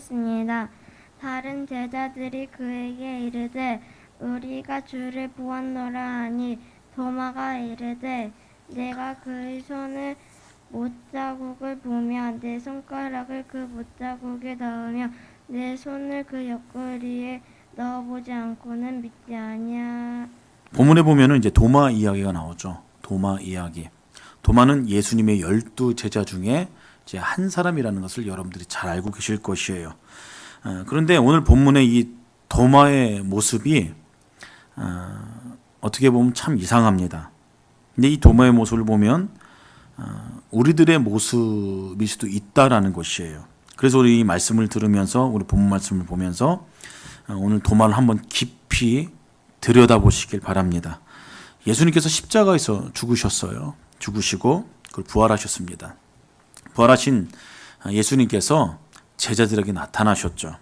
하였습니다. 다른 제자들이 그에게 이르되 우리가 주를 보았노라 하니 도마가 이르되 내가 그의 손을 못자국을 보며 내 손가락을 그 못자국에 넣으며 내 손을 그 옆구리에 넣어보지 않고는 믿지 아니하. 본문에 보면은 이제 도마 이야기가 나오죠. 도마 이야기. 도마는 예수님의 12 제자 중에 이제 한 사람이라는 것을 여러분들이 잘 알고 계실 것이에요. 그런데 오늘 본문의 이 도마의 모습이 어떻게 보면 참 이상합니다. 근데 이 도마의 모습을 보면 우리들의 모습일 수도 있다라는 것이에요. 그래서 우리 이 말씀을 들으면서 우리 본문 말씀을 보면서 오늘 도마를 한번 깊이 들여다보시길 바랍니다. 예수님께서 십자가에서 죽으셨어요. 죽으시고 그걸 부활하셨습니다. 부활하신 예수님께서 제자들에게 나타나셨죠.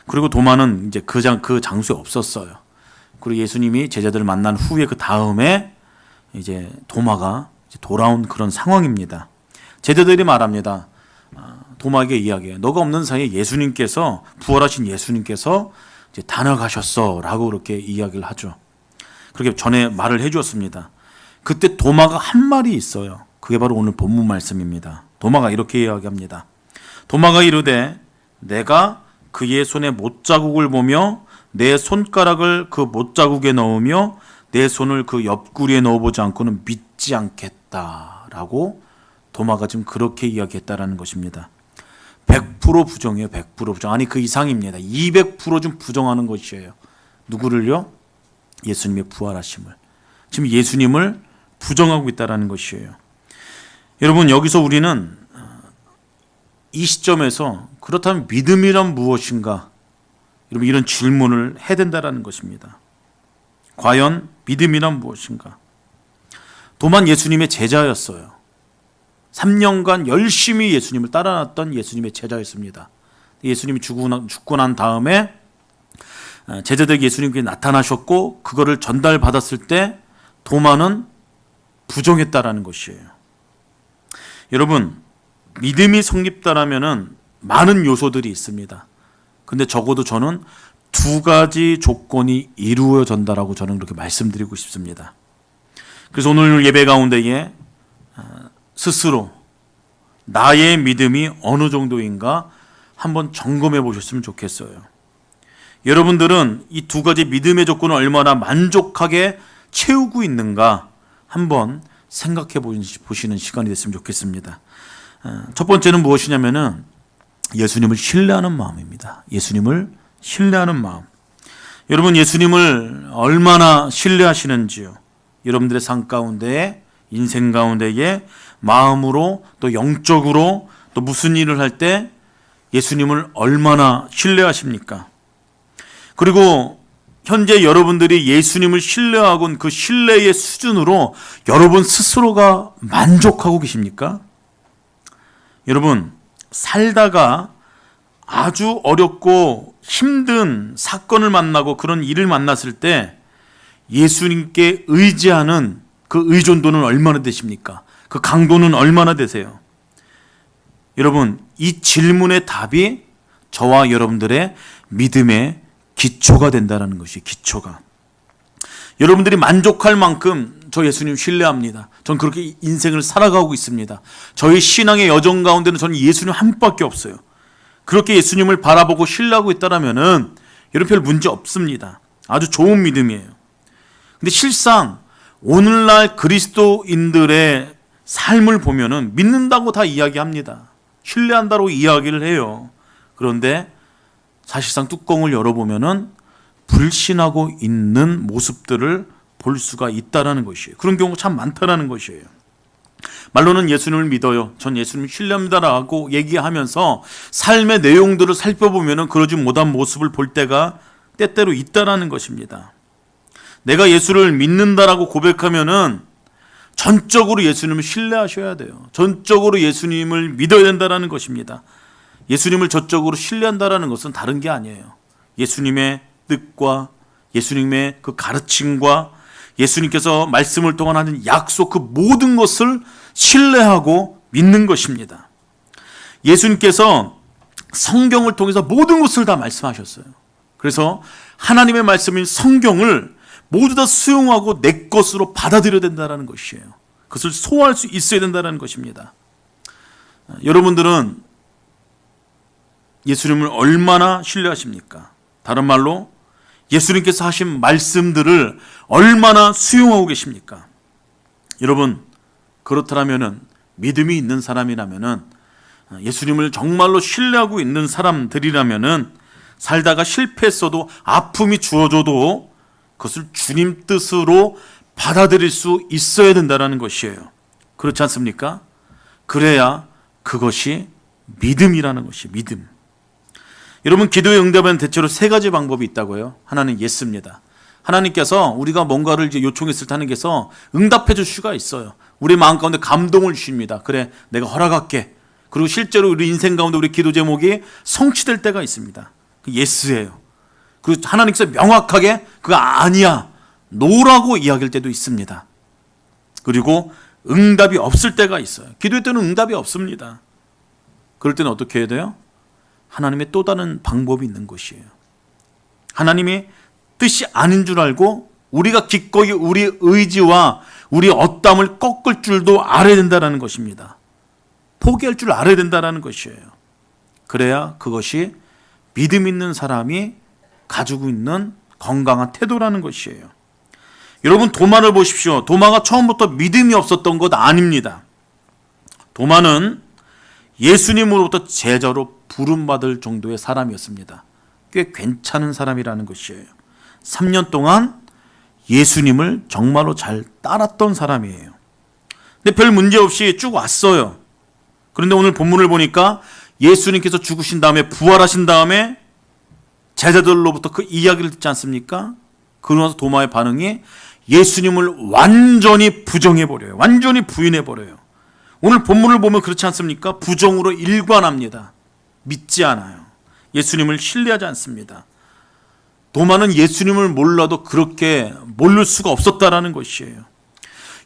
그리고 도마는 이제 그 장소에 없었어요. 그리고 예수님이 제자들을 만난 후에 그 다음에 이제 도마가 이제 돌아온 그런 상황입니다. 제자들이 말합니다. 도마에게 이야기해요. 너가 없는 사이에 예수님께서 부활하신 예수님께서 이제 다녀가셨어라고 그렇게 이야기를 하죠. 그렇게 전에 말을 해주었습니다. 그때 도마가 한 말이 있어요. 그게 바로 오늘 본문 말씀입니다. 도마가 이렇게 이야기합니다. 도마가 이르되 내가 그의 손에 못자국을 보며 내 손가락을 그 못자국에 넣으며 내 손을 그 옆구리에 넣어보지 않고는 믿지 않겠다라고 도마가 지금 그렇게 이야기했다라는 것입니다. 100% 부정이에요. 100% 부정. 아니 그 이상입니다. 200% 부정하는 것이에요. 누구를요? 예수님의 부활하심을. 지금 예수님을 부정하고 있다라는 것이에요. 여러분 여기서 우리는 이 시점에서 그렇다면 믿음이란 무엇인가? 여러분 이런 질문을 해야 된다라는 것입니다. 과연 믿음이란 무엇인가? 도만 예수님의 제자였어요. 3년간 열심히 예수님을 따라놨던 예수님의 제자였습니다. 예수님이 죽고 난 다음에 제자들에게 예수님께 나타나셨고 그거를 전달받았을 때 도마는 부정했다라는 것이에요. 여러분 믿음이 성립다라면은 많은 요소들이 있습니다. 근데 적어도 저는 2가지 조건이 이루어진다라고 저는 그렇게 말씀드리고 싶습니다. 그래서 오늘 예배 가운데에 스스로 나의 믿음이 어느 정도인가 한번 점검해 보셨으면 좋겠어요. 여러분들은 이 2가지 믿음의 조건을 얼마나 만족하게 채우고 있는가 한번 생각해 보시는 시간이 됐으면 좋겠습니다. 첫 번째는 무엇이냐면은 예수님을 신뢰하는 마음입니다. 예수님을 신뢰하는 마음. 여러분 예수님을 얼마나 신뢰하시는지요? 여러분들의 삶 가운데, 인생 가운데에 마음으로 또 영적으로 또 무슨 일을 할 때 예수님을 얼마나 신뢰하십니까? 그리고 현재 여러분들이 예수님을 신뢰하고 그 신뢰의 수준으로 여러분 스스로가 만족하고 계십니까? 여러분 살다가 아주 어렵고 힘든 사건을 만나고 그런 일을 만났을 때 예수님께 의지하는 그 의존도는 얼마나 되십니까? 그 강도는 얼마나 되세요? 여러분 이 질문의 답이 저와 여러분들의 믿음의 기초가 된다는 것이 기초가. 여러분들이 만족할 만큼 저 예수님 신뢰합니다. 전 그렇게 인생을 살아가고 있습니다. 저희 신앙의 여정 가운데는 저는 예수님 한 분밖에 없어요. 그렇게 예수님을 바라보고 신뢰하고 있다라면은 여러분 별 문제 없습니다. 아주 좋은 믿음이에요. 근데 실상 오늘날 그리스도인들의 삶을 보면은 믿는다고 다 이야기합니다. 신뢰한다고 이야기를 해요. 그런데 사실상 뚜껑을 열어보면은 불신하고 있는 모습들을 볼 수가 있다라는 것이에요. 그런 경우가 참 많다라는 것이에요. 말로는 예수님을 믿어요. 전 예수님을 신뢰합니다라고 얘기하면서 삶의 내용들을 살펴보면은 그러지 못한 모습을 볼 때가 때때로 있다라는 것입니다. 내가 예수를 믿는다라고 고백하면은 전적으로 예수님을 신뢰하셔야 돼요. 전적으로 예수님을 믿어야 된다라는 것입니다. 예수님을 전적으로 신뢰한다라는 것은 다른 게 아니에요. 예수님의 뜻과 예수님의 그 가르침과 예수님께서 말씀을 통한 하는 약속 그 모든 것을 신뢰하고 믿는 것입니다. 예수님께서 성경을 통해서 모든 것을 다 말씀하셨어요. 그래서 하나님의 말씀인 성경을 모두 다 수용하고 내 것으로 받아들여야 된다는 것이에요. 그것을 소화할 수 있어야 된다는 것입니다. 여러분들은 예수님을 얼마나 신뢰하십니까? 다른 말로 예수님께서 하신 말씀들을 얼마나 수용하고 계십니까? 여러분, 그렇다면은 믿음이 있는 사람이라면은 예수님을 정말로 신뢰하고 있는 사람들이라면은 살다가 실패했어도 아픔이 주어져도 그것을 주님 뜻으로 받아들일 수 있어야 된다는 것이에요. 그렇지 않습니까? 그래야 그것이 믿음이라는 것이 믿음. 여러분, 기도의 응답에는 대체로 세 가지 방법이 있다고요. 하나는 예스입니다. 하나님께서 우리가 뭔가를 이제 요청했을 때 하나님께서 응답해 줄 수가 있어요. 우리 마음 가운데 감동을 주십니다. 그래, 내가 허락할게. 그리고 실제로 우리 인생 가운데 우리 기도 제목이 성취될 때가 있습니다. 그 예스예요. 그리고 하나님께서 명확하게 그거 아니야, 노라고 이야기할 때도 있습니다. 그리고 응답이 없을 때가 있어요. 기도할 때는 응답이 없습니다. 그럴 때는 어떻게 해야 돼요? 하나님의 또 다른 방법이 있는 것이에요. 하나님이 뜻이 아닌 줄 알고 우리가 기꺼이 우리 의지와 우리 어땀을 꺾을 줄도 알아야 된다는 것입니다. 포기할 줄 알아야 된다는 것이에요. 그래야 그것이 믿음 있는 사람이 가지고 있는 건강한 태도라는 것이에요. 여러분, 도마를 보십시오. 도마가 처음부터 믿음이 없었던 것 아닙니다. 도마는 예수님으로부터 제자로 부름받을 정도의 사람이었습니다. 꽤 괜찮은 사람이라는 것이에요. 3년 동안 예수님을 정말로 잘 따랐던 사람이에요. 근데 별 문제 없이 쭉 왔어요. 그런데 오늘 본문을 보니까 예수님께서 죽으신 다음에 부활하신 다음에 제자들로부터 그 이야기를 듣지 않습니까? 그러면서 도마의 반응이 예수님을 완전히 부정해버려요. 완전히 부인해버려요. 오늘 본문을 보면 그렇지 않습니까? 부정으로 일관합니다. 믿지 않아요. 예수님을 신뢰하지 않습니다. 도마는 예수님을 몰라도 그렇게 모를 수가 없었다라는 것이에요.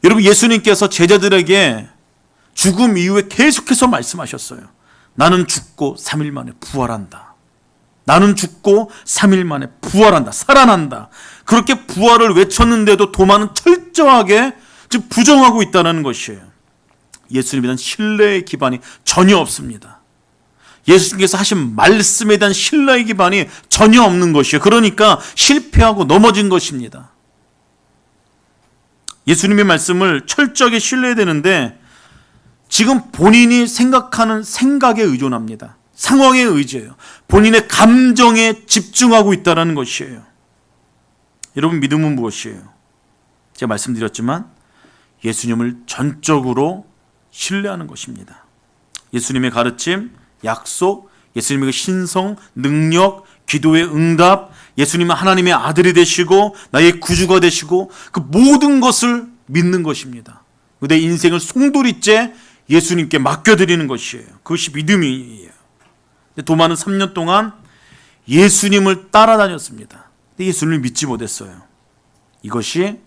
여러분, 예수님께서 제자들에게 죽음 이후에 계속해서 말씀하셨어요. 나는 죽고 3일 만에 부활한다. 나는 죽고 3일 만에 부활한다. 살아난다. 그렇게 부활을 외쳤는데도 도마는 철저하게 지금 부정하고 있다는 것이에요. 예수님에 대한 신뢰의 기반이 전혀 없습니다. 예수님께서 하신 말씀에 대한 신뢰의 기반이 전혀 없는 것이에요. 그러니까 실패하고 넘어진 것입니다. 예수님의 말씀을 철저하게 신뢰해야 되는데 지금 본인이 생각하는 생각에 의존합니다. 상황에 의지해요. 본인의 감정에 집중하고 있다는 것이에요. 여러분, 믿음은 무엇이에요? 제가 말씀드렸지만 예수님을 전적으로 신뢰하는 것입니다. 예수님의 가르침, 약속, 예수님의 신성, 능력, 기도의 응답, 예수님은 하나님의 아들이 되시고 나의 구주가 되시고 그 모든 것을 믿는 것입니다. 내 인생을 송두리째 예수님께 맡겨드리는 것이에요. 그것이 믿음이에요. 도마는 3년 동안 예수님을 따라다녔습니다. 근데 예수님을 믿지 못했어요. 이것이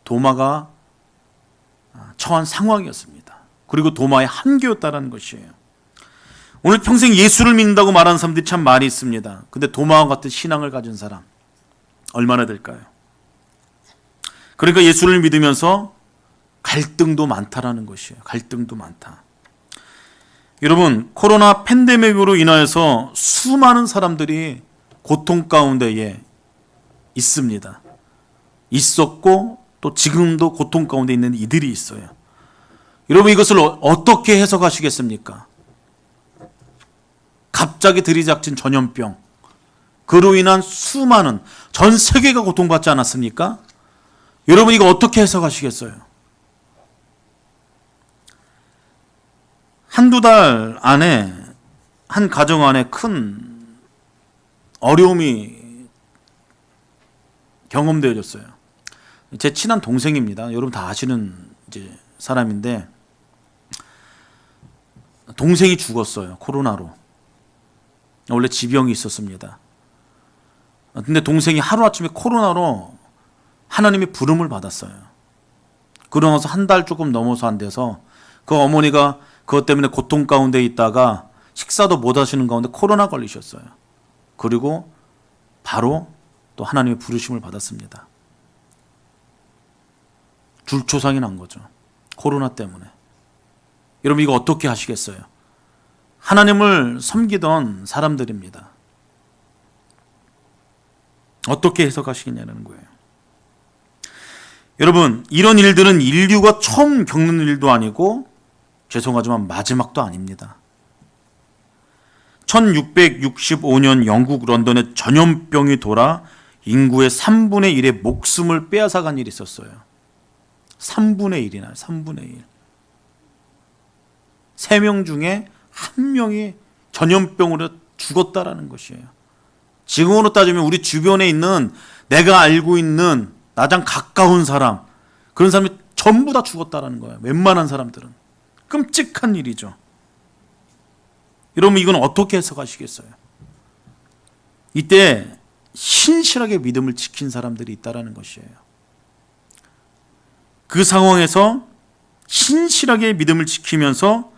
도마가 처한 상황이었습니다. 그리고 도마의 한계였다는 것이에요. 오늘 평생 예수를 믿는다고 말하는 사람들이 참 많이 있습니다. 근데 도마와 같은 신앙을 가진 사람 얼마나 될까요? 그러니까 예수를 믿으면서 갈등도 많다라는 것이에요. 갈등도 많다. 여러분, 코로나 팬데믹으로 인하여서 수많은 사람들이 고통 가운데에 있습니다. 있었고 또 지금도 고통 가운데 있는 이들이 있어요. 여러분, 이것을 어떻게 해석하시겠습니까? 갑자기 들이닥친 전염병, 그로 인한 수많은 전 세계가 고통받지 않았습니까? 여러분, 이거 어떻게 해석하시겠어요? 한두 달 안에 한 가정 안에 큰 어려움이 경험되어졌어요. 제 친한 동생입니다. 여러분 다 아시는 이제 사람인데 동생이 죽었어요. 코로나로. 원래 지병이 있었습니다. 근데 동생이 하루아침에 코로나로 하나님의 부름을 받았어요. 그러면서 한 달 조금 넘어서 안 돼서 그 어머니가 그것 때문에 고통 가운데 있다가 식사도 못 하시는 가운데 코로나 걸리셨어요. 그리고 바로 또 하나님의 부르심을 받았습니다. 줄초상이 난 거죠. 코로나 때문에. 여러분 이거 어떻게 하시겠어요? 하나님을 섬기던 사람들입니다. 어떻게 해석하시겠냐는 거예요. 여러분 이런 일들은 인류가 처음 겪는 일도 아니고 죄송하지만 마지막도 아닙니다. 1665년 영국 런던에 전염병이 돌아 인구의 3분의 1의 목숨을 빼앗아간 일이 있었어요. 3분의 1이나 3분의 1. 3명 중에 1명이 전염병으로 죽었다라는 것이에요. 지금으로 따지면 우리 주변에 있는 내가 알고 있는 나랑 가까운 사람, 그런 사람이 전부 다 죽었다라는 거예요. 웬만한 사람들은. 끔찍한 일이죠. 여러분 이건 어떻게 해석하시겠어요? 이때 신실하게 믿음을 지킨 사람들이 있다라는 것이에요. 그 상황에서 신실하게 믿음을 지키면서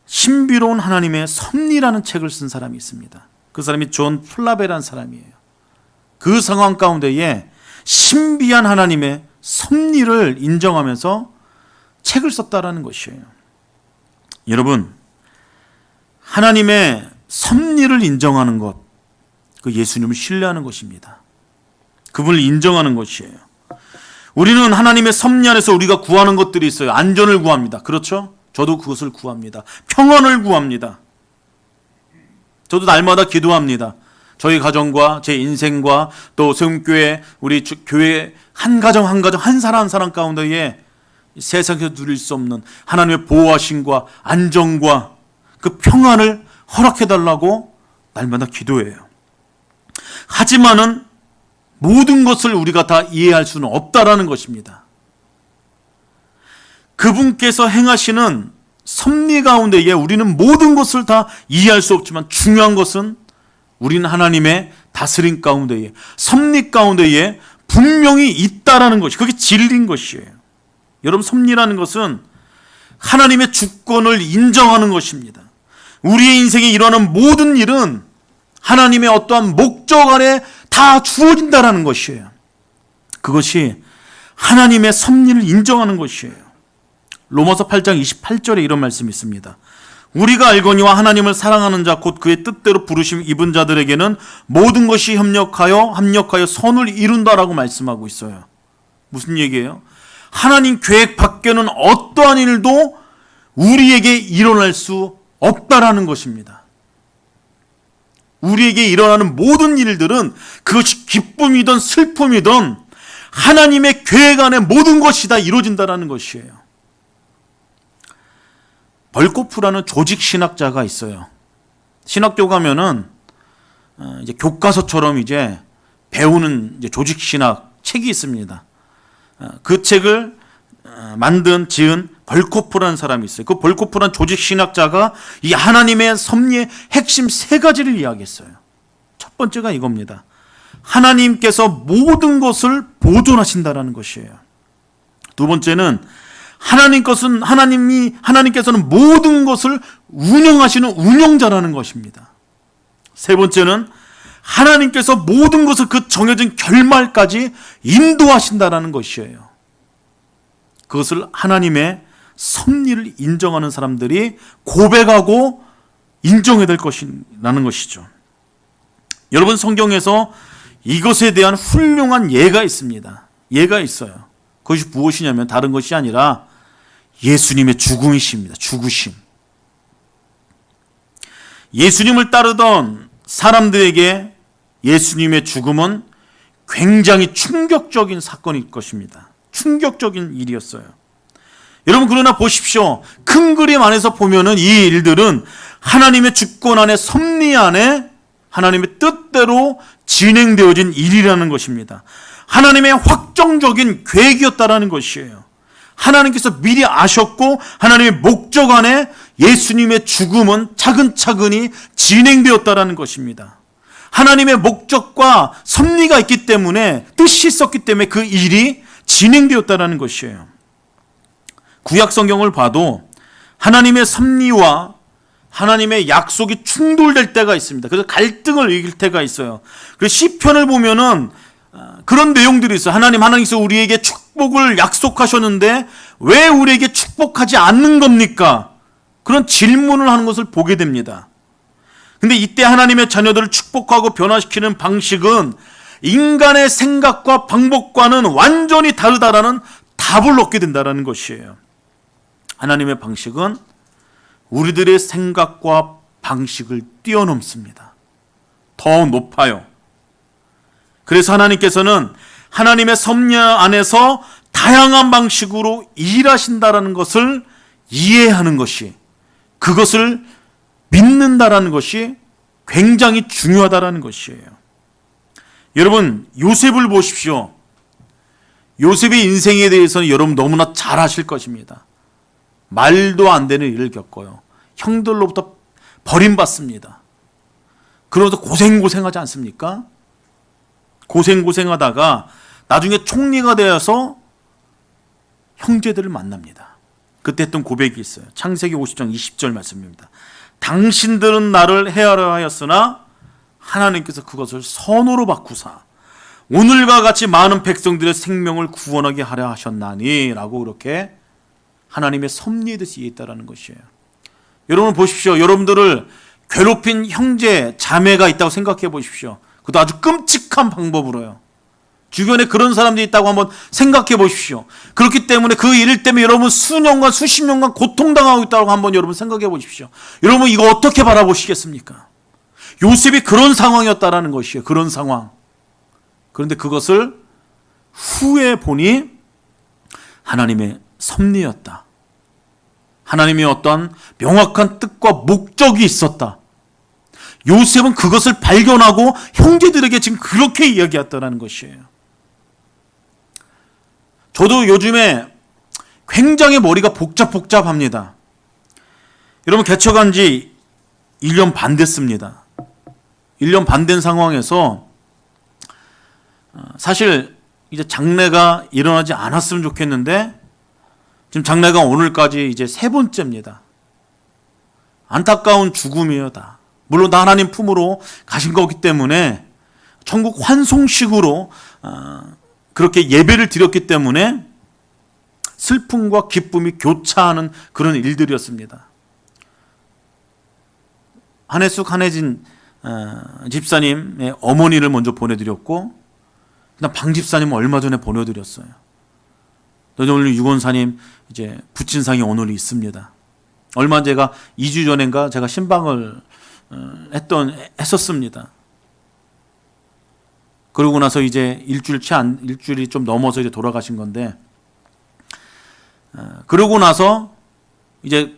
신비로운 하나님의 섭리라는 책을 쓴 사람이 있습니다. 그 사람이 존 플라베라는 사람이에요. 그 상황 가운데에 신비한 하나님의 섭리를 인정하면서 책을 썼다라는 것이에요. 여러분, 하나님의 섭리를 인정하는 것, 그 예수님을 신뢰하는 것입니다. 그분을 인정하는 것이에요. 우리는 하나님의 섭리 안에서 우리가 구하는 것들이 있어요. 안전을 구합니다. 그렇죠? 저도 그것을 구합니다. 평안을 구합니다. 저도 날마다 기도합니다. 저희 가정과 제 인생과 또 세움교회, 우리 교회 한 가정 한 가정 한 사람 한 사람 가운데에 세상에서 누릴 수 없는 하나님의 보호하심과 안정과 그 평안을 허락해달라고 날마다 기도해요. 하지만은 모든 것을 우리가 다 이해할 수는 없다라는 것입니다. 그분께서 행하시는 섭리 가운데에 우리는 모든 것을 다 이해할 수 없지만 중요한 것은 우리는 하나님의 다스림 가운데에 섭리 가운데에 분명히 있다라는 것이 그게 진리인 것이에요. 여러분 섭리라는 것은 하나님의 주권을 인정하는 것입니다. 우리의 인생에 일어나는 모든 일은 하나님의 어떠한 목적 안에 다 주어진다라는 것이에요. 그것이 하나님의 섭리를 인정하는 것이에요. 로마서 8장 28절에 이런 말씀이 있습니다. 우리가 알거니와 하나님을 사랑하는 자 곧 그의 뜻대로 부르심 입은 자들에게는 모든 것이 합력하여 선을 이룬다라고 말씀하고 있어요. 무슨 얘기예요? 하나님 계획 밖에는 어떠한 일도 우리에게 일어날 수 없다라는 것입니다. 우리에게 일어나는 모든 일들은 그것이 기쁨이든 슬픔이든 하나님의 계획 안에 모든 것이 다 이루어진다라는 것이에요. 벌코프라는 조직 신학자가 있어요. 신학교 가면은 이제 교과서처럼 이제 배우는 이제 조직 신학 책이 있습니다. 그 책을 지은 벌코프라는 사람이 있어요. 그 벌코프라는 조직 신학자가 이 하나님의 섭리의 핵심 3가지를 이야기했어요. 첫 번째가 이겁니다. 하나님께서 모든 것을 보존하신다라는 것이에요. 두 번째는 하나님께서는 모든 것을 운영하시는 운영자라는 것입니다. 세 번째는 하나님께서 모든 것을 그 정해진 결말까지 인도하신다라는 것이에요. 그것을 하나님의 섭리를 인정하는 사람들이 고백하고 인정해야 될 것이라는 것이죠. 여러분 성경에서 이것에 대한 훌륭한 예가 있습니다. 예가 있어요. 그것이 무엇이냐면 다른 것이 아니라 예수님의 죽음이십니다. 죽으심. 예수님을 따르던 사람들에게 예수님의 죽음은 굉장히 충격적인 사건일 것입니다. 충격적인 일이었어요. 여러분 그러나 보십시오. 큰 그림 안에서 보면은 이 일들은 하나님의 주권 안에 섭리 안에 하나님의 뜻대로 진행되어진 일이라는 것입니다. 하나님의 확정적인 계획이었다라는 것이에요. 하나님께서 미리 아셨고 하나님의 목적 안에 예수님의 죽음은 차근차근히 진행되었다라는 것입니다. 하나님의 목적과 섭리가 있기 때문에 뜻이 있었기 때문에 그 일이 진행되었다라는 것이에요. 구약 성경을 봐도 하나님의 섭리와 하나님의 약속이 충돌될 때가 있습니다. 그래서 갈등을 이길 때가 있어요. 그래서 시편을 보면은 그런 내용들이 있어요. 하나님께서 우리에게 축복을 약속하셨는데 왜 우리에게 축복하지 않는 겁니까? 그런 질문을 하는 것을 보게 됩니다. 근데 이때 하나님의 자녀들을 축복하고 변화시키는 방식은 인간의 생각과 방법과는 완전히 다르다라는 답을 얻게 된다는 것이에요. 하나님의 방식은 우리들의 생각과 방식을 뛰어넘습니다. 더 높아요. 그래서 하나님께서는 하나님의 섭리 안에서 다양한 방식으로 일하신다라는 것을 이해하는 것이, 그것을 믿는다라는 것이 굉장히 중요하다라는 것이에요. 여러분, 요셉을 보십시오. 요셉의 인생에 대해서는 여러분 너무나 잘 아실 것입니다. 말도 안 되는 일을 겪어요. 형들로부터 버림받습니다. 그러면서 고생하지 않습니까? 고생하다가 나중에 총리가 되어서 형제들을 만납니다. 그때 했던 고백이 있어요. 창세기 50장 20절 말씀입니다. 당신들은 나를 해하려 하였으나 하나님께서 그것을 선으로 바꾸사 오늘과 같이 많은 백성들의 생명을 구원하게 하려 하셨나니 라고 그렇게 하나님의 섭리에 대해서 이해했다는 것이에요. 여러분 보십시오. 여러분들을 괴롭힌 형제, 자매가 있다고 생각해 보십시오. 그것도 아주 끔찍한 방법으로요. 주변에 그런 사람들이 있다고 한번 생각해 보십시오. 그렇기 때문에 그 일 때문에 여러분 수년간 수십 년간 고통당하고 있다고 한번 여러분 생각해 보십시오. 여러분 이거 어떻게 바라보시겠습니까? 요셉이 그런 상황이었다라는 것이에요. 그런 상황. 그런데 그것을 후에 보니 하나님의 섭리였다. 하나님의 어떠한 명확한 뜻과 목적이 있었다. 요셉은 그것을 발견하고 형제들에게 지금 그렇게 이야기했다는 것이에요. 저도 요즘에 굉장히 머리가 복잡합니다. 여러분 개척한 지 1년 반 됐습니다. 1년 반 된 상황에서 사실 이제 장례가 일어나지 않았으면 좋겠는데 지금 장례가 오늘까지 이제 세 번째입니다. 안타까운 죽음이에요, 다. 물론 다 하나님 품으로 가신 거기 때문에 천국 환송식으로 그렇게 예배를 드렸기 때문에 슬픔과 기쁨이 교차하는 그런 일들이었습니다. 한혜숙, 한혜진 집사님의 어머니를 먼저 보내드렸고 그다음 방 집사님 얼마 전에 보내드렸어요. 오늘 유건사님 이제 부친상이 오늘 있습니다. 얼마 제가 2주 전인가 제가 신방을 했었습니다. 그러고 나서 이제 일주일이 좀 넘어서 이제 돌아가신 건데, 그러고 나서 이제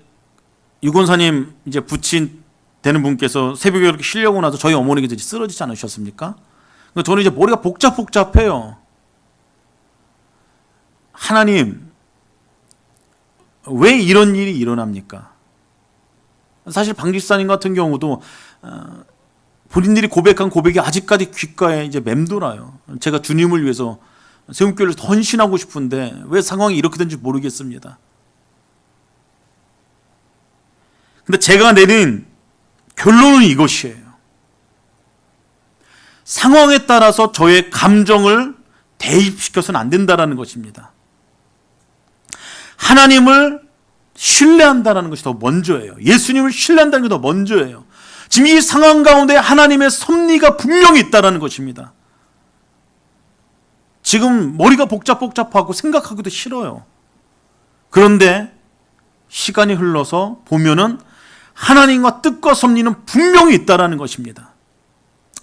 유건사님 이제 부친 되는 분께서 새벽에 이렇게 쉬려고 나서 저희 어머니가 이제 쓰러지지 않으셨습니까? 저는 이제 머리가 복잡해요. 하나님, 왜 이런 일이 일어납니까? 사실 방 집사님 같은 경우도 본인들이 고백한 고백이 아직까지 귓가에 이제 맴돌아요. 제가 주님을 위해서 세움교회를 헌신하고 싶은데 왜 상황이 이렇게 된지 모르겠습니다. 근데 제가 내린 결론은 이것이에요. 상황에 따라서 저의 감정을 대입시켜서는 안 된다는 것입니다. 하나님을 신뢰한다는 것이 더 먼저예요. 예수님을 신뢰한다는 게 더 먼저예요. 지금 이 상황 가운데 하나님의 섭리가 분명히 있다는 것입니다. 지금 머리가 복잡하고 생각하기도 싫어요. 그런데 시간이 흘러서 보면은 하나님과 뜻과 섭리는 분명히 있다는 것입니다.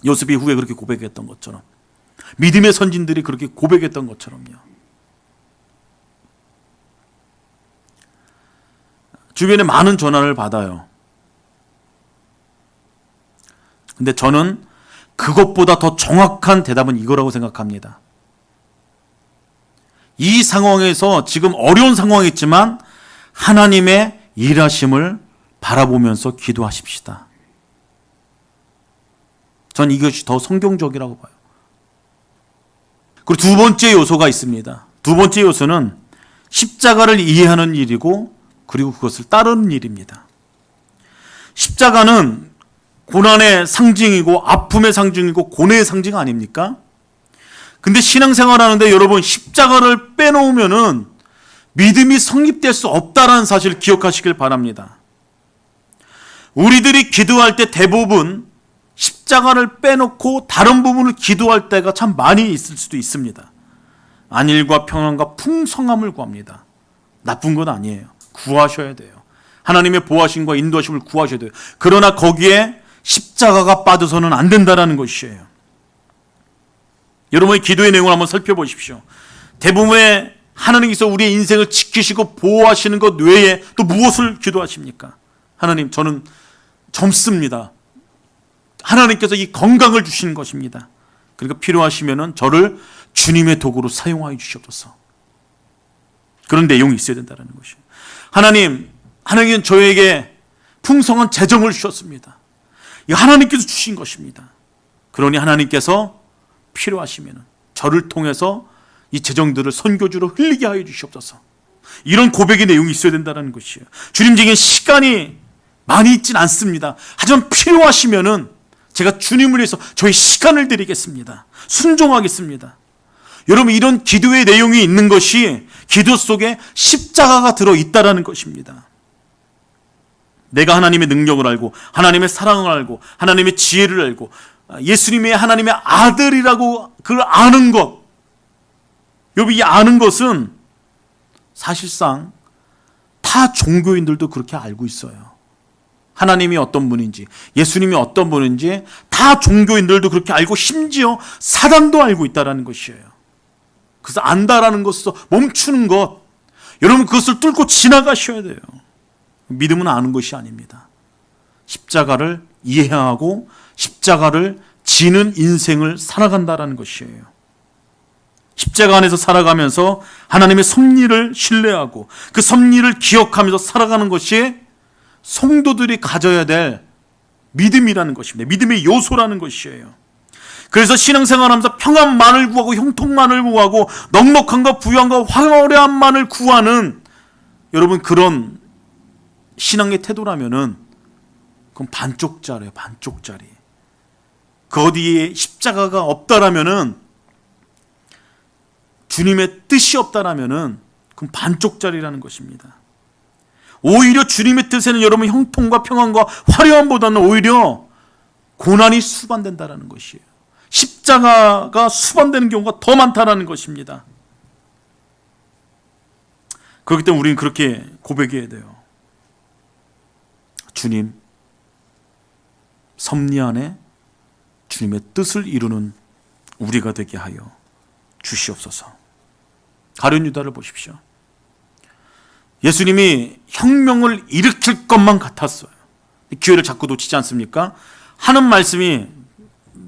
요셉이 후에 그렇게 고백했던 것처럼, 믿음의 선진들이 그렇게 고백했던 것처럼요. 주변에 많은 전화를 받아요. 근데 저는 그것보다 더 정확한 대답은 이거라고 생각합니다. 이 상황에서 지금 어려운 상황이지만 하나님의 일하심을 바라보면서 기도하십시다. 전 이것이 더 성경적이라고 봐요. 그리고 두 번째 요소가 있습니다. 두 번째 요소는 십자가를 이해하는 일이고 그리고 그것을 따르는 일입니다. 십자가는 고난의 상징이고 아픔의 상징이고 고뇌의 상징 아닙니까? 근데 신앙생활 하는데 여러분 십자가를 빼놓으면은 믿음이 성립될 수 없다라는 사실을 기억하시길 바랍니다. 우리들이 기도할 때 대부분 십자가를 빼놓고 다른 부분을 기도할 때가 참 많이 있을 수도 있습니다. 안일과 평안과 풍성함을 구합니다. 나쁜 건 아니에요. 구하셔야 돼요. 하나님의 보호하심과 인도하심을 구하셔야 돼요. 그러나 거기에 십자가가 빠져서는 안 된다는 것이에요. 여러분의 기도의 내용을 한번 살펴보십시오. 대부분의 하나님께서 우리의 인생을 지키시고 보호하시는 것 외에 또 무엇을 기도하십니까? 하나님, 저는 젊습니다. 하나님께서 이 건강을 주시는 것입니다. 그러니까 필요하시면은 저를 주님의 도구로 사용하여 주시옵소서. 그런 내용이 있어야 된다는 것이에요. 하나님은 저에게 풍성한 재정을 주셨습니다. 이 하나님께서 주신 것입니다. 그러니 하나님께서 필요하시면은 저를 통해서 이 재정들을 선교주로 흘리게 하여 주시옵소서. 이런 고백의 내용이 있어야 된다는 것이에요. 주님, 제게 시간이 많이 있진 않습니다. 하지만 필요하시면은 제가 주님을 위해서 저의 시간을 드리겠습니다. 순종하겠습니다. 여러분, 이런 기도의 내용이 있는 것이 기도 속에 십자가가 들어있다는 것입니다. 내가 하나님의 능력을 알고 하나님의 사랑을 알고 하나님의 지혜를 알고 예수님의 하나님의 아들이라고 그걸 아는 것, 여러분, 이 아는 것은 사실상 타 종교인들도 그렇게 알고 있어요. 하나님이 어떤 분인지, 예수님이 어떤 분인지 다 종교인들도 그렇게 알고 심지어 사단도 알고 있다는 것이에요. 그래서 안다라는 것에서 멈추는 것, 여러분 그것을 뚫고 지나가셔야 돼요. 믿음은 아는 것이 아닙니다. 십자가를 이해하고 십자가를 지는 인생을 살아간다라는 것이에요. 십자가 안에서 살아가면서 하나님의 섭리를 신뢰하고 그 섭리를 기억하면서 살아가는 것이 성도들이 가져야 될 믿음이라는 것입니다. 믿음의 요소라는 것이에요. 그래서 신앙생활하면서 평안만을 구하고 형통만을 구하고 넉넉함과 부유함과 화려함만을 구하는 여러분 그런 신앙의 태도라면은 그건 반쪽짜리예요. 반쪽짜리. 그 어디에 십자가가 없다라면은, 주님의 뜻이 없다라면은 그건 반쪽짜리라는 것입니다. 오히려 주님의 뜻에는 여러분 형통과 평안과 화려함보다는 오히려 고난이 수반된다라는 것이에요. 십자가가 수반되는 경우가 더 많다라는 것입니다. 그렇기 때문에 우리는 그렇게 고백해야 돼요. 주님, 섭리 안에 주님의 뜻을 이루는 우리가 되게 하여 주시옵소서. 가룟 유다를 보십시오. 예수님이 혁명을 일으킬 것만 같았어요. 기회를 자꾸 놓치지 않습니까? 하는 말씀이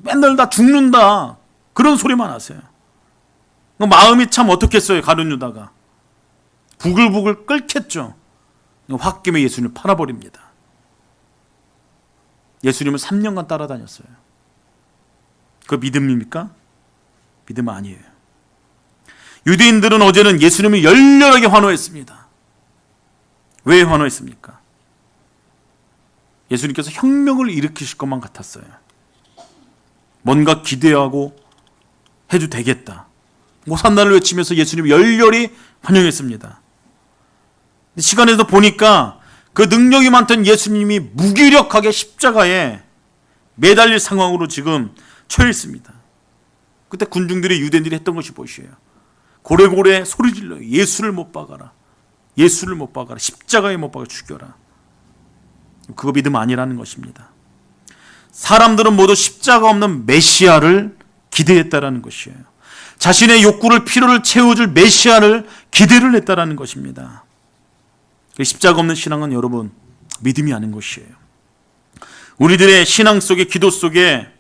맨날 다 죽는다, 그런 소리만 하세요. 마음이 참 어떻겠어요. 가룟 유다가 부글부글 끓겠죠. 홧김에 예수님을 팔아버립니다. 예수님을 3년간 따라다녔어요. 그 믿음입니까? 믿음 아니에요. 유대인들은 어제는 예수님을 열렬하게 환호했습니다. 왜 환호했습니까? 예수님께서 혁명을 일으키실 것만 같았어요. 뭔가 기대하고 해도 되겠다, 호산나를 외치면서 예수님을 열렬히 환영했습니다. 시간에도 보니까 그 능력이 많던 예수님이 무기력하게 십자가에 매달릴 상황으로 지금 처해 있습니다. 그때 군중들이, 유대인들이 했던 것이 무엇이에요? 고래고래 소리 질러요. 예수를 못 박아라, 예수를 못 박아라, 십자가에 못 박아 죽여라. 그거 믿음 아니라는 것입니다. 사람들은 모두 십자가 없는 메시아를 기대했다라는 것이에요. 자신의 욕구를, 필요를 채워줄 메시아를 기대를 했다라는 것입니다. 십자가 없는 신앙은 여러분 믿음이 아닌 것이에요. 우리들의 신앙 속에, 기도 속에,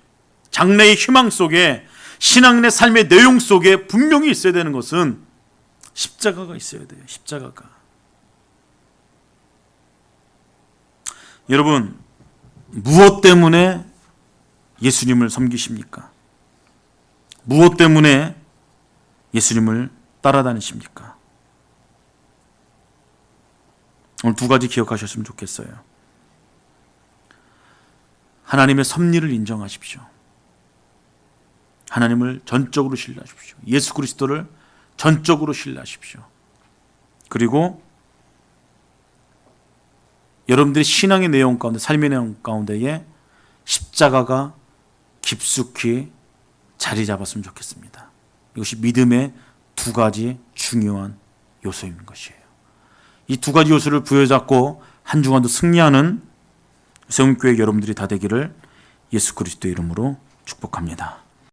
장래의 희망 속에, 신앙인의 삶의 내용 속에 분명히 있어야 되는 것은 십자가가 있어야 돼요. 십자가가. 여러분, 무엇 때문에 예수님을 섬기십니까? 무엇 때문에 예수님을 따라다니십니까? 오늘 두 가지 기억하셨으면 좋겠어요. 하나님의 섭리를 인정하십시오. 하나님을 전적으로 신뢰하십시오. 예수 그리스도를 전적으로 신뢰하십시오. 그리고 여러분들의 신앙의 내용 가운데, 삶의 내용 가운데에 십자가가 깊숙이 자리 잡았으면 좋겠습니다. 이것이 믿음의 두 가지 중요한 요소인 것이에요. 이 두 가지 요소를 부여잡고 한 주간도 승리하는 세움교회 여러분들이 다 되기를 예수 그리스도의 이름으로 축복합니다.